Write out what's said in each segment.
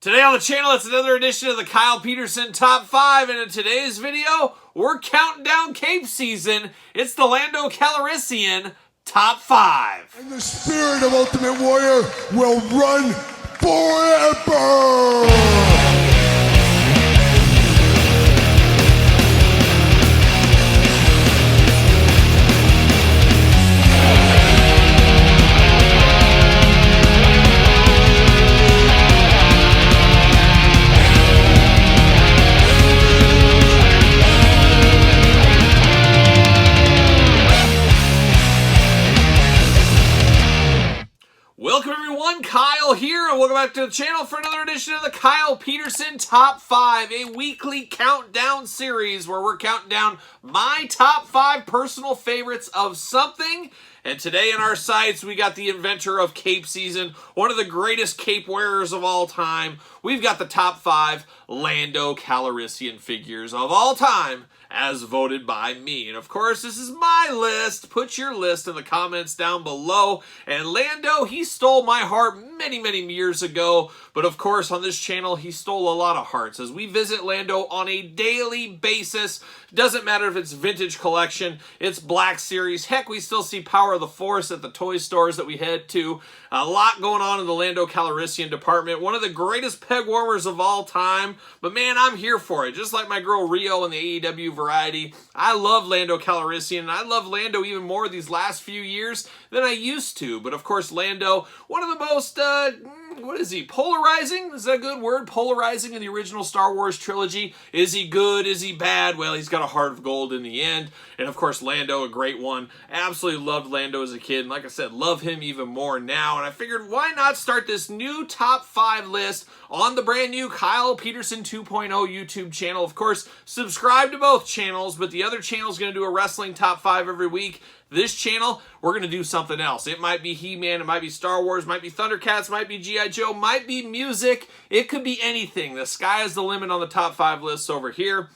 Today on the channel, it's another edition of the Kyle Peterson Top 5, and in today's video, we're counting down Cape season. It's the Lando Calrissian Top 5. And the spirit of Ultimate Warrior will run forever! Welcome everyone, Kyle here, and welcome back to the channel for another edition of the Kyle Peterson Top 5, a weekly countdown series where we're counting down my top 5 personal favorites of something. And today in our sights, we got the inventor of Cape season, one of the greatest cape wearers of all time. We've got the top 5 Lando Calrissian figures of all time, as voted by me. And of course, this is my list. Put your list in the comments down below. And Lando, he stole my heart many years ago. But of course, on this channel, he stole a lot of hearts as we visit Lando on a daily basis. Doesn't matter if it's vintage collection, it's Black Series. Heck, we still see Power of the Force at the toy stores that we head to. A lot going on in the Lando Calrissian department. One of the greatest peg warmers of all time. But man, I'm here for it. Just like my girl Rio in the AEW variety. I love Lando Calrissian, and I love Lando even more these last few years than I used to. But of course, Lando, one of the most, what is he, polarizing? Is that a good word? Polarizing in the original Star Wars trilogy. Is he good? Is he bad? Well, he's got a heart of gold in the end. And of course, Lando, a great one. Absolutely loved Lando as a kid. And like I said, love him even more now. And I figured, why not start this new top 5 list on the brand new Kyle Peterson 2.0 YouTube channel. Of course, subscribe to both channels, but the other channel is going to do a wrestling top 5 every week. This channel, we're going to do something else. It might be He-Man, it might be Star Wars, might be Thundercats, might be G.I. Joe, might be music. It could be anything. The sky is the limit on the top 5 lists over here.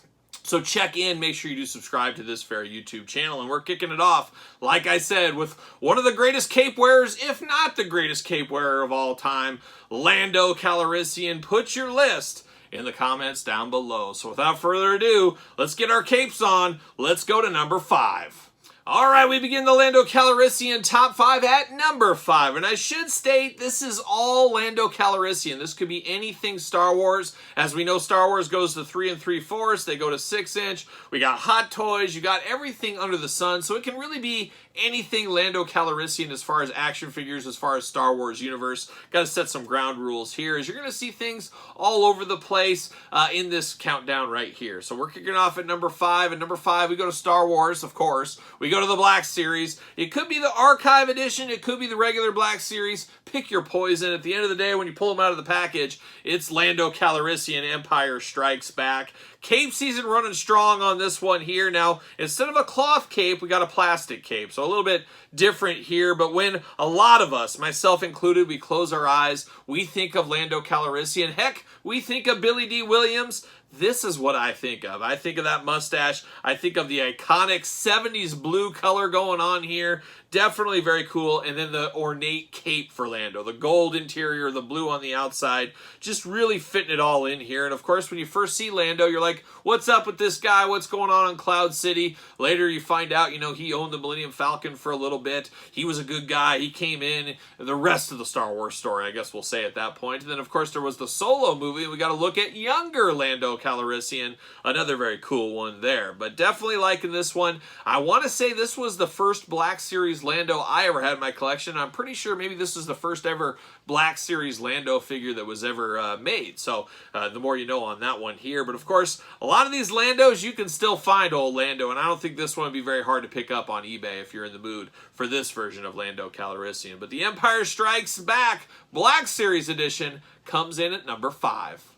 So check in, make sure you do subscribe to this fair YouTube channel, and we're kicking it off, like I said, with one of the greatest cape wearers, if not the greatest cape wearer of all time, Lando Calrissian. Put your list in the comments down below. So without further ado, let's get our capes on. Let's go to number 5. All right, we begin the Lando Calrissian top 5 at number 5. And I should state, this is all Lando Calrissian. This could be anything Star Wars. As we know, Star Wars goes to 3 3/4. They go to 6-inch. We got Hot Toys. You got everything under the sun. So it can really be anything Lando Calrissian as far as action figures, as far as Star Wars universe. Got to set some ground rules here, as you're going to see things all over the place in this countdown right here. So we're kicking off at number 5. At number 5, we go to Star Wars, of course. We go to the Black Series. It could be the Archive Edition. It could be the regular Black Series. Pick your poison. At the end of the day, when you pull them out of the package, it's Lando Calrissian, Empire Strikes Back. Cape season running strong on this one here. Now, instead of a cloth cape, we got a plastic cape. So a little bit different here. But when a lot of us, myself included, we close our eyes, we think of Lando Calrissian. Heck, we think of Billy D. Williams. This is what I think of. I think of that mustache. I think of the iconic 70s blue color going on here. Definitely very cool. And then the ornate cape for Lando. The gold interior, the blue on the outside. Just really fitting it all in here. And of course, when you first see Lando, you're like, what's up with this guy? What's going on Cloud City? Later, you find out, you know, he owned the Millennium Falcon for a little bit. He was a good guy. He came in. The rest of the Star Wars story, I guess we'll say at that point. And then, of course, there was the Solo movie. And we got to look at younger Lando Calrissian. Another very cool one there. But definitely liking this one. I want to say this was the first Black Series Lando I ever had in my collection. I'm pretty sure maybe this is the first ever Black Series Lando figure that was ever made. So the more you know on that one here. But of course, a lot of these Landos, you can still find old Lando. And I don't think this one would be very hard to pick up on eBay if you're in the mood for this version of Lando Calrissian. But the Empire Strikes Back Black Series Edition comes in at number 5.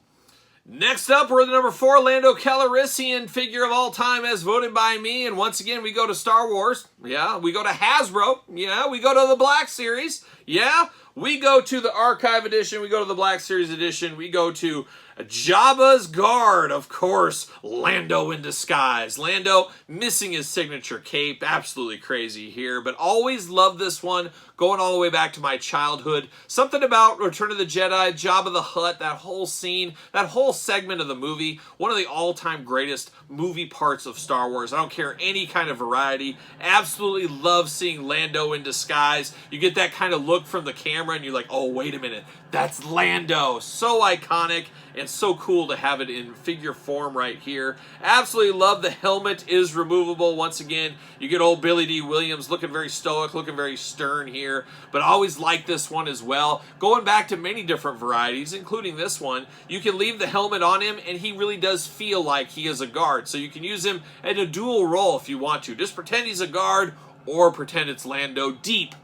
Next up, we're the number 4 Lando Calrissian figure of all time as voted by me. And once again, we go to Star Wars. Yeah, we go to Hasbro. Yeah, we go to the Black Series. Yeah, we go to the Archive Edition, we go to the Black Series Edition, we go to Jabba's Guard, of course, Lando in disguise. Lando missing his signature cape, absolutely crazy here, but always loved this one, going all the way back to my childhood. Something about Return of the Jedi, Jabba the Hutt, that whole scene, that whole segment of the movie, one of the all-time greatest movie parts of Star Wars. I don't care any kind of variety. Absolutely love seeing Lando in disguise. You get that kind of look from the camera and you're like, oh, wait a minute, that's Lando. So iconic and so cool to have it in figure form right here. Absolutely love the helmet is removable. Once again, you get old Billy D. Williams looking very stoic, looking very stern here, but I always like this one as well. Going back to many different varieties, including this one, you can leave the helmet on him and he really does feel like he is a guard. So you can use him in a dual role if you want to. Just pretend he's a guard or pretend it's Lando deep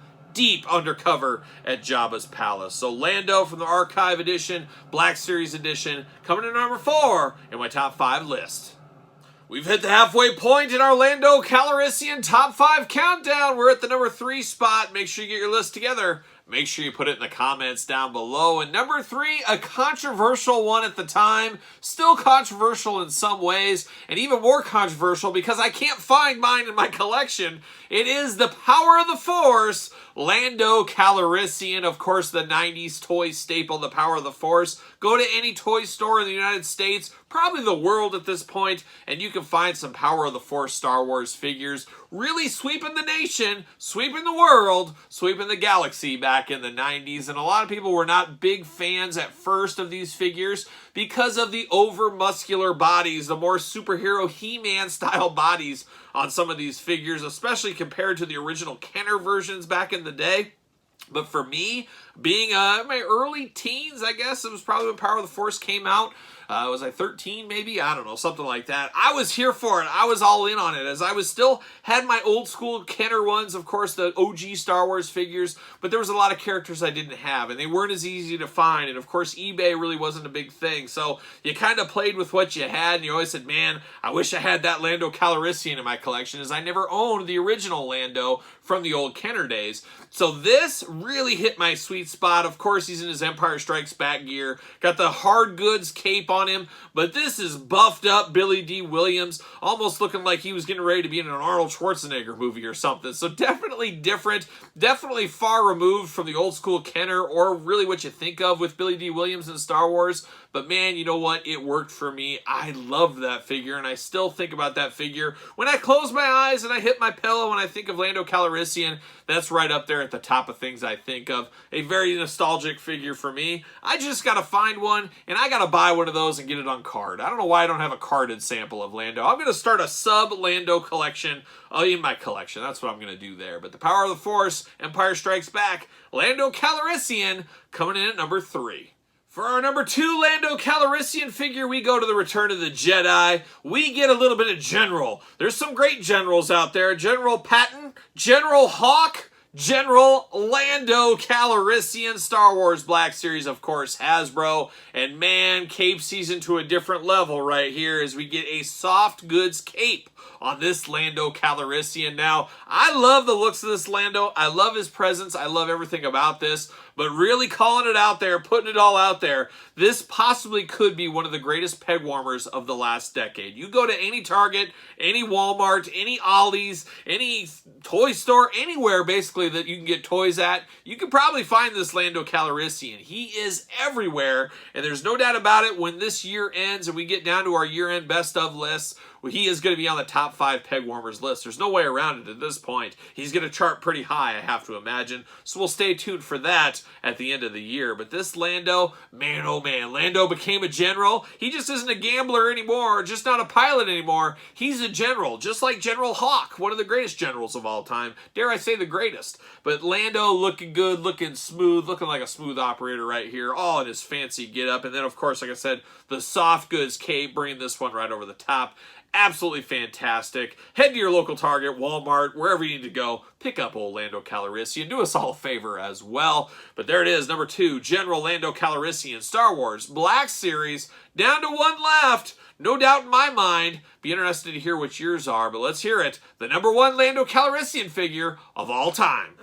undercover at Jabba's palace. So Lando from the Archive Edition, Black Series Edition, coming in number 4 in my top 5 list. We've hit the halfway point in our Lando Calrissian top 5 countdown. We're at the number 3 spot. Make sure you get your list together. Make sure you put it in the comments down below. And number 3, a controversial one at the time. Still controversial in some ways, and even more controversial because I can't find mine in my collection. It is the Power of the Force, Lando Calrissian. Of course, the 90s toy staple, the Power of the Force. Go to any toy store in the United States, probably the world at this point, and you can find some Power of the Force Star Wars figures really sweeping the nation, sweeping the world, sweeping the galaxy back in the 90s. And a lot of people were not big fans at first of these figures because of the over-muscular bodies, the more superhero He-Man style bodies on some of these figures, especially compared to the original Kenner versions back in the day. But for me, being in my early teens, I guess, it was probably when Power of the Force came out. Was I 13 maybe? I don't know, something like that. I was here for it. I was all in on it as I was still had my old school Kenner ones, of course, the OG Star Wars figures, but there was a lot of characters I didn't have, and they weren't as easy to find, and of course, eBay really wasn't a big thing, so you kind of played with what you had, and you always said, man, I wish I had that Lando Calrissian in my collection, as I never owned the original Lando from the old Kenner days. So this really hit my sweet spot. Of course, he's in his Empire Strikes Back gear, got the hard goods cape on him, but this is buffed up Billy D. Williams, almost looking like he was getting ready to be in an Arnold Schwarzenegger movie or something. So definitely different, definitely far removed from the old school Kenner or really what you think of with Billy D. Williams in Star Wars. But man, you know what? It worked for me. I loved that figure, and I still think about that figure. When I close my eyes and I hit my pillow and I think of Lando Calrissian, that's right up there at the top of things I think of. A very nostalgic figure for me. I just got to find one, and I got to buy one of those and get it on card. I don't know why I don't have a carded sample of Lando. I'm going to start a sub-Lando collection in my collection. That's what I'm going to do there. But the Power of the Force, Empire Strikes Back, Lando Calrissian coming in at number 3. For our number 2 Lando Calrissian figure, we go to the Return of the Jedi. We get a little bit of General. There's some great generals out there. General Patton, General Hawk, General Lando Calrissian, Star Wars Black Series, of course, Hasbro. And man, cape season to a different level right here as we get a soft goods cape on this Lando Calrissian. Now, I love the looks of this Lando. I love his presence. I love everything about this. But really calling it out there, putting it all out there, this possibly could be one of the greatest peg warmers of the last decade. You go to any Target, any Walmart, any Ollie's, any toy store, anywhere basically that you can get toys at, you can probably find this Lando Calrissian. He is everywhere, and there's no doubt about it, when this year ends and we get down to our year-end best of lists, he is going to be on the top 5 peg warmers list. There's no way around it at this point. He's going to chart pretty high, I have to imagine. So we'll stay tuned for that at the end of the year. But this Lando, man, oh man, Lando became a general. He just isn't a gambler anymore, just not a pilot anymore. He's a general, just like General Hawk, one of the greatest generals of all time. Dare I say the greatest. But Lando looking good, looking smooth, looking like a smooth operator right here, all in his fancy get-up. And then, of course, like I said, the soft goods cape, bringing this one right over the top. Absolutely fantastic. Head to your local Target, Walmart, wherever you need to go. Pick up old Lando Calrissian. Do us all a favor as well. But there it is, number 2, General Lando Calrissian, Star Wars Black Series. Down to one left. No doubt in my mind. Be interested to hear what yours are, but let's hear it. The number 1 Lando Calrissian figure of all time.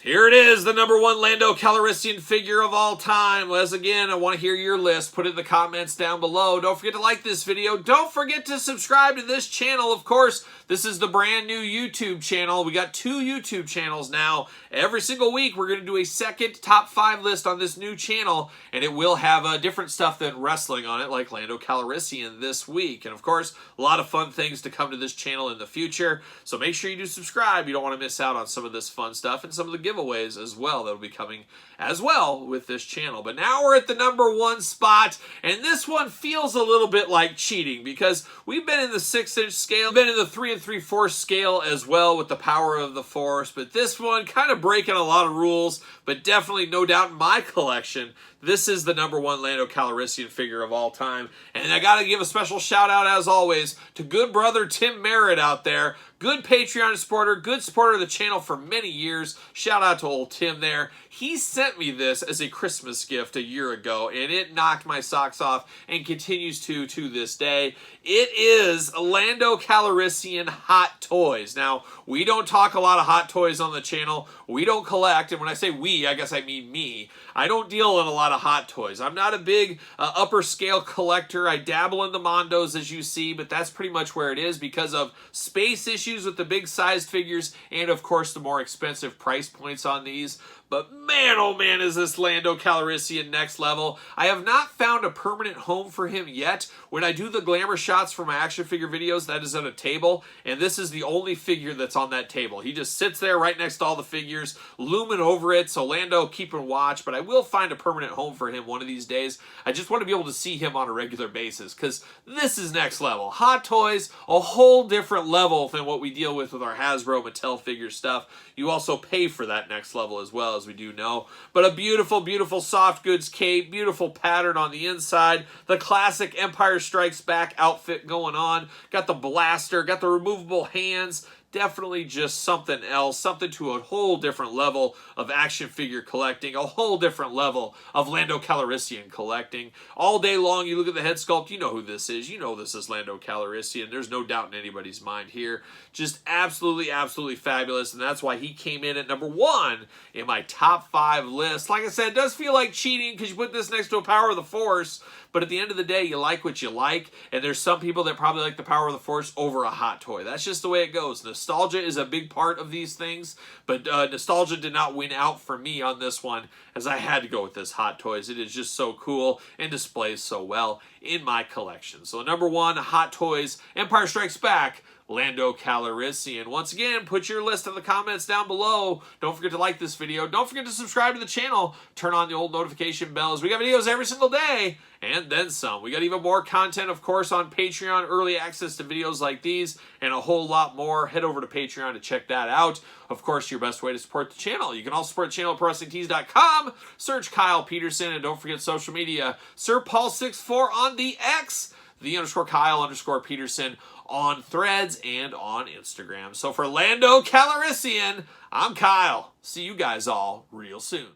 Here it is, the #1 Lando Calrissian figure of all time. As again, I want to hear your list. Put it in the comments down below. Don't forget to like this video. Don't forget to subscribe to this channel. Of course, this is the brand new YouTube channel. We got 2 YouTube channels now. Every single week, we're going to do a second top 5 list on this new channel, and it will have different stuff than wrestling on it, like Lando Calrissian this week. And of course, a lot of fun things to come to this channel in the future. So make sure you do subscribe. You don't want to miss out on some of this fun stuff and some of the giveaways as well that'll be coming as well with this channel. But now we're at the #1 spot, and this one feels a little bit like cheating because we've been in the 6-inch scale, been in the 3 3/4 scale as well with the power of the Force, but this one kind of breaking a lot of rules, but definitely no doubt in my collection, this is the #1 Lando Calrissian figure of all time. And I gotta give a special shout out, as always, to good brother Tim Merritt out there. Good Patreon supporter, good supporter of the channel for many years. Shout out to old Tim there. He sent me this as a Christmas gift a year ago, and it knocked my socks off and continues to this day. It is Lando Calrissian Hot Toys. Now, we don't talk a lot of hot toys on the channel. We don't collect, and when I say we, I guess I mean me. I don't deal in a lot of hot toys. I'm not a big upper scale collector. I dabble in the Mondos, as you see, but that's pretty much where it is because of space issues with the big sized figures and, of course, the more expensive price points on these. But man, oh man, is this Lando Calrissian next level. I have not found a permanent home for him yet. When I do the glamour shots for my action figure videos, that is at a table, and this is the only figure that's on that table. He just sits there right next to all the figures, looming over it, so Lando, keep and watch, but I will find a permanent home for him one of these days. I just want to be able to see him on a regular basis, because this is next level. Hot Toys, a whole different level than what we deal with our Hasbro Mattel figure stuff. You also pay for that next level as well, as we do know. But a beautiful, beautiful soft goods cape, beautiful pattern on the inside, the classic Empire Strikes Back outfit going on, got the blaster, got the removable hands. Definitely just something else, something to a whole different level of action figure collecting, a whole different level of Lando Calrissian collecting. All day long, you look at the head sculpt, you know who this is. You know this is Lando Calrissian. There's no doubt in anybody's mind here. Just absolutely, absolutely fabulous, and that's why he came in at #1 in my top 5 list. Like I said, it does feel like cheating because you put this next to a Power of the Force, but at the end of the day, you like what you like, and there's some people that probably like the Power of the Force over a hot toy. That's just the way it goes. Nostalgia is a big part of these things, but nostalgia did not win out for me on this one, as I had to go with this Hot Toys. It is just so cool and displays so well in my collection. So #1, Hot Toys, Empire Strikes Back, Lando Calrissian. Once again, put your list in the comments down below. Don't forget to like this video. Don't forget to subscribe to the channel. Turn on the old notification bells. We got videos every single day, and then some. We got even more content, of course, on Patreon. Early access to videos like these, and a whole lot more. Head over to Patreon to check that out. Of course, your best way to support the channel. You can also support the channel at ProWrestlingTees.com. Search Kyle Peterson, and don't forget social media. SirPaul64 on the X. _Kyle_Peterson on Threads and on Instagram. So for Lando Calrissian, I'm Kyle. See you guys all real soon.